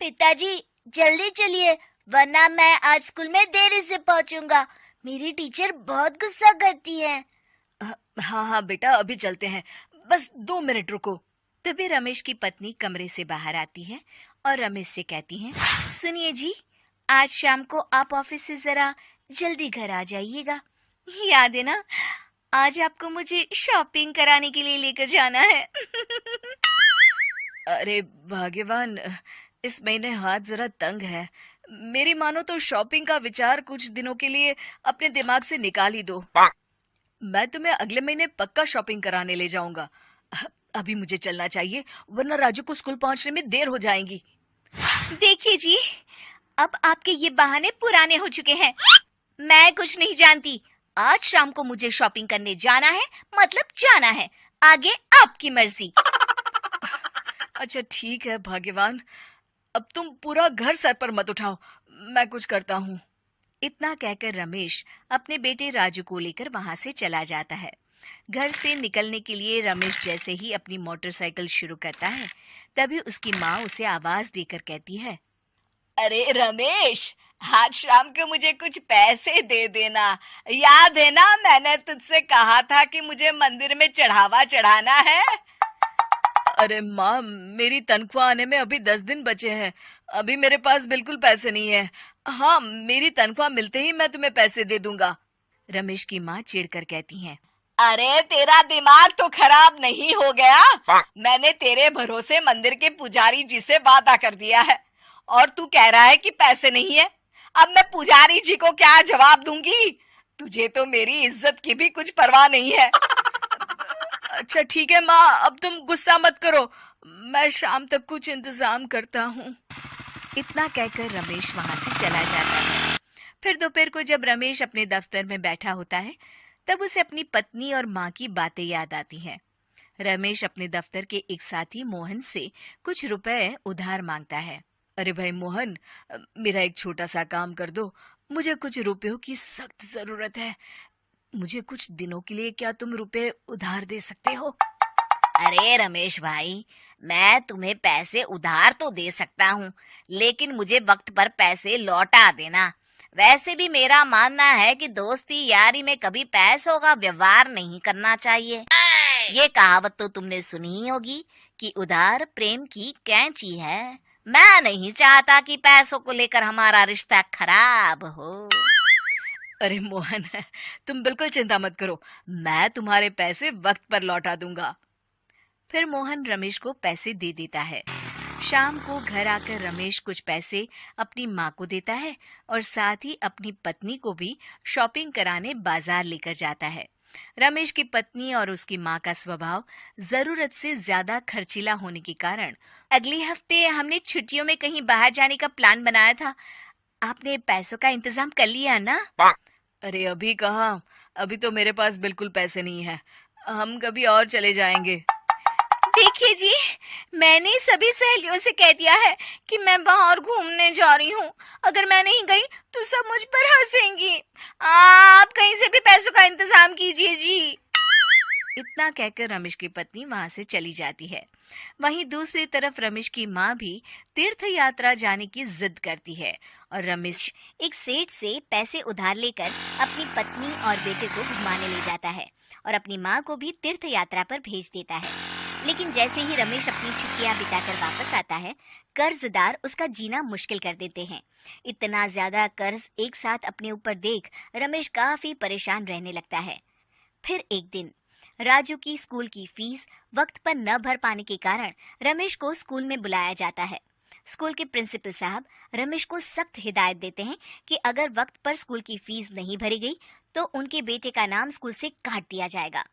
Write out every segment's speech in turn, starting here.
पिताजी जल्दी चलिए, वरना मैं आज स्कूल में देरी से पहुंचूंगा। मेरी टीचर बहुत गुस्सा करती है। हाँ हाँ बेटा, अभी चलते हैं, बस 2 मिनट रुको। तभी रमेश की पत्नी कमरे से बाहर आती है और रमेश से कहती है, सुनिए जी, आज शाम को आप ऑफिस से जरा जल्दी घर आ जाइएगा। याद है ना, आज आपको मुझे शॉपिंग कराने के लिए लेकर जाना है। अरे भाग्यवान, इस महीने हाथ जरा तंग है। मेरी मानो तो शॉपिंग का विचार कुछ दिनों के लिए अपने दिमाग से निकाल ही दो। मैं तुम्हें अगले महीने पक्का शॉपिंग कराने ले जाऊंगा। अभी मुझे चलना चाहिए, वरना राजू को स्कूल पहुंचने में देर हो जाएगी। देखिए जी, अब आपके ये बहाने पुराने हो चुके हैं। मैं कुछ नहीं जानती। आज शाम को मुझे शॉपिंग करने जाना है, मतलब जाना है। आगे आपकी मर्जी। अच्छा ठीक है भाग्यवान, अब तुम पूरा घर सर पर मत उठाओ, मैं कुछ करता हूँ। इतना कहकर रमेश अपने बेटे राजू को लेकर वहां से चला जाता है। घर से निकलने के लिए रमेश जैसे ही अपनी मोटरसाइकिल शुरू करता है, तभी उसकी माँ उसे आवाज देकर कहती है, अरे रमेश, आज शाम को मुझे कुछ पैसे दे देना। याद है ना, मैंने तुझसे कहा था कि मुझे मंदिर में चढ़ावा चढ़ाना है। अरे माँ, मेरी तनख्वाह आने में अभी 10 दिन बचे हैं। अभी मेरे पास बिल्कुल पैसे नहीं है। हाँ, मेरी तनख्वाह मिलते ही मैं तुम्हें पैसे दे दूंगा। रमेश की माँ चिढ़कर कहती हैं, अरे तेरा दिमाग तो खराब नहीं हो गया? मैंने तेरे भरोसे मंदिर के पुजारी जी से वादा कर दिया है और तू कह रहा है कि पैसे नहीं है। अब मैं पुजारी जी को क्या जवाब दूंगी? तुझे तो मेरी इज्जत की भी कुछ परवाह नहीं है। अच्छा ठीक है माँ, अब तुम गुस्सा मत करो, मैं शाम तक कुछ इंतजाम करता हूँ। इतना कहकर रमेश वहां से चला जाता है। फिर दोपहर को जब रमेश अपने दफ्तर में बैठा होता है, तब उसे अपनी पत्नी और माँ की बातें याद आती हैं। रमेश अपने दफ्तर के एक साथी मोहन से कुछ रुपए उधार मांगता है। अरे भाई मोहन, मेरा एक छोटा सा काम कर दो, मुझे कुछ रुपयों की सख्त जरूरत है। मुझे कुछ दिनों के लिए क्या तुम रुपए उधार दे सकते हो? अरे रमेश भाई, मैं तुम्हें पैसे उधार तो दे सकता हूँ, लेकिन मुझे वक्त पर पैसे लौटा देना। वैसे भी मेरा मानना है कि दोस्ती यारी में कभी पैसों का व्यवहार नहीं करना चाहिए। ये कहावत तो तुमने सुनी ही होगी कि उधार प्रेम की कैंची है। मैं नहीं चाहता कि पैसों को लेकर हमारा रिश्ता खराब हो। अरे मोहन, तुम बिल्कुल चिंता मत करो, मैं तुम्हारे पैसे वक्त पर लौटा दूंगा। फिर मोहन रमेश को पैसे दे देता है। शाम को घर आकर रमेश कुछ पैसे अपनी माँ को देता है और साथ ही अपनी पत्नी को भी शॉपिंग कराने बाजार लेकर जाता है। रमेश की पत्नी और उसकी माँ का स्वभाव जरूरत से ज्यादा खर्चीला होने के कारण अगले हफ्ते हमने छुट्टियों में कहीं बाहर जाने का प्लान बनाया था। आपने पैसों का इंतजाम कर लिया ना? अरे अभी कहाँ, अभी तो मेरे पास बिल्कुल पैसे नहीं है। हम कभी और चले जाएंगे। देखिए जी, मैंने सभी सहेलियों से कह दिया है कि मैं बाहर घूमने जा रही हूँ। अगर मैं नहीं गई तो सब मुझ पर हंसेंगी। आप कहीं से भी पैसों का इंतजाम कीजिए जी। इतना कहकर रमेश की पत्नी वहां से चली जाती है। वहीं दूसरी तरफ रमेश की माँ भी तीर्थ यात्रा जाने की जिद करती है और रमेश एक सेठ से पैसे उधार लेकर अपनी पत्नी और बेटे को घुमाने ले जाता है और अपनी माँ को भी तीर्थ यात्रा पर भेज देता है। लेकिन जैसे ही रमेश अपनी छुट्टियां बिताकर वापस आता है, कर्जदार उसका जीना मुश्किल कर देते हैं। इतना ज्यादा कर्ज एक साथ अपने ऊपर देख रमेश काफी परेशान रहने लगता है। फिर एक दिन राजू की स्कूल की फीस वक्त पर न भर पाने के कारण रमेश को स्कूल में बुलाया जाता है। स्कूल के प्रिंसिपल साहब रमेश को सख्त हिदायत देते हैं कि अगर वक्त पर स्कूल की फीस नहीं भरी गई तो उनके बेटे का नाम स्कूल से काट दिया जाएगा।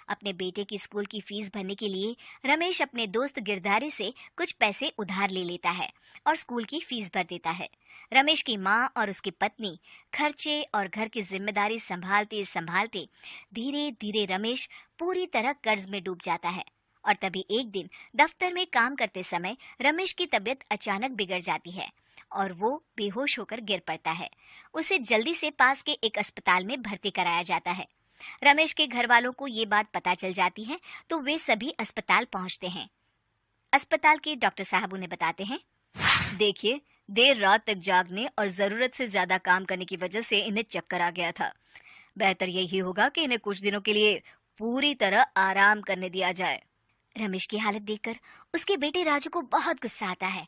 अपने बेटे की स्कूल की फीस भरने के लिए रमेश अपने दोस्त गिरधारी से कुछ पैसे उधार ले लेता है और स्कूल की फीस भर देता है। रमेश की माँ और उसकी पत्नी खर्चे और घर की जिम्मेदारी संभालते संभालते धीरे धीरे रमेश पूरी तरह कर्ज में डूब जाता है। और तभी एक दिन दफ्तर में काम करते समय रमेश की तबीयत अचानक बिगड़ जाती है और वो बेहोश होकर गिर पड़ता है। उसे जल्दी से पास के एक अस्पताल में भर्ती कराया जाता है। रमेश के घर वालों को ये बात पता चल जाती है तो वे सभी अस्पताल पहुंचते हैं। अस्पताल के डॉक्टर साहब उन्हें बताते हैं, देखिए, देर रात तक जागने और जरूरत से ज्यादा काम करने की वजह से इन्हें चक्कर आ गया था। बेहतर यही होगा कि इन्हें कुछ दिनों के लिए पूरी तरह आराम करने दिया जाए। रमेश की हालत देखकर उसके बेटे राजू को बहुत गुस्सा आता है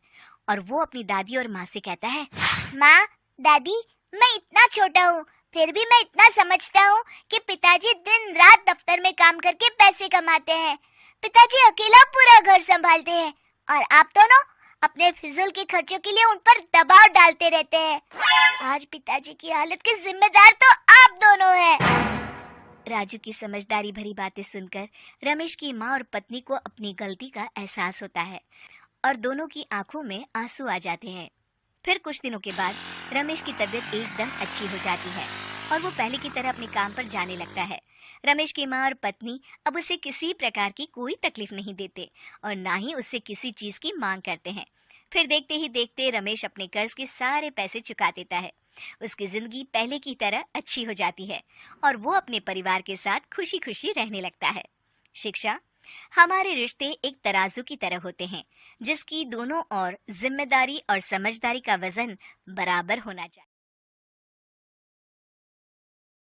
और वो अपनी दादी और माँ से कहता है, माँ, दादी, मैं इतना छोटा हूँ, फिर भी मैं इतना समझता हूँ कि पिताजी दिन रात दफ्तर में काम करके पैसे कमाते हैं। पिताजी अकेला पूरा घर संभालते हैं और आप दोनों अपने फिजूल के खर्चों के लिए उन पर दबाव डालते रहते हैं। आज पिताजी की हालत के जिम्मेदार तो आप दोनों हैं। राजू की समझदारी भरी बातें सुनकर रमेश की माँ और पत्नी को अपनी गलती का एहसास होता है और दोनों की आंखों में आंसू आ जाते हैं। फिर कुछ दिनों के बाद रमेश की तबीयत एकदम अच्छी हो जाती है और वो पहले की तरह अपने काम पर जाने लगता है। रमेश की माँ और पत्नी अब उसे किसी प्रकार की कोई तकलीफ नहीं देते और ना ही उससे किसी चीज की मांग करते हैं। फिर देखते ही देखते रमेश अपने कर्ज के सारे पैसे चुका देता है। उसकी जिंदगी पहले की तरह अच्छी हो जाती है और वो अपने परिवार के साथ खुशी खुशी रहने लगता है। शिक्षा, हमारे रिश्ते एक तराजू की तरह होते हैं जिसकी दोनों ओर जिम्मेदारी और समझदारी का वजन बराबर होना चाहिए।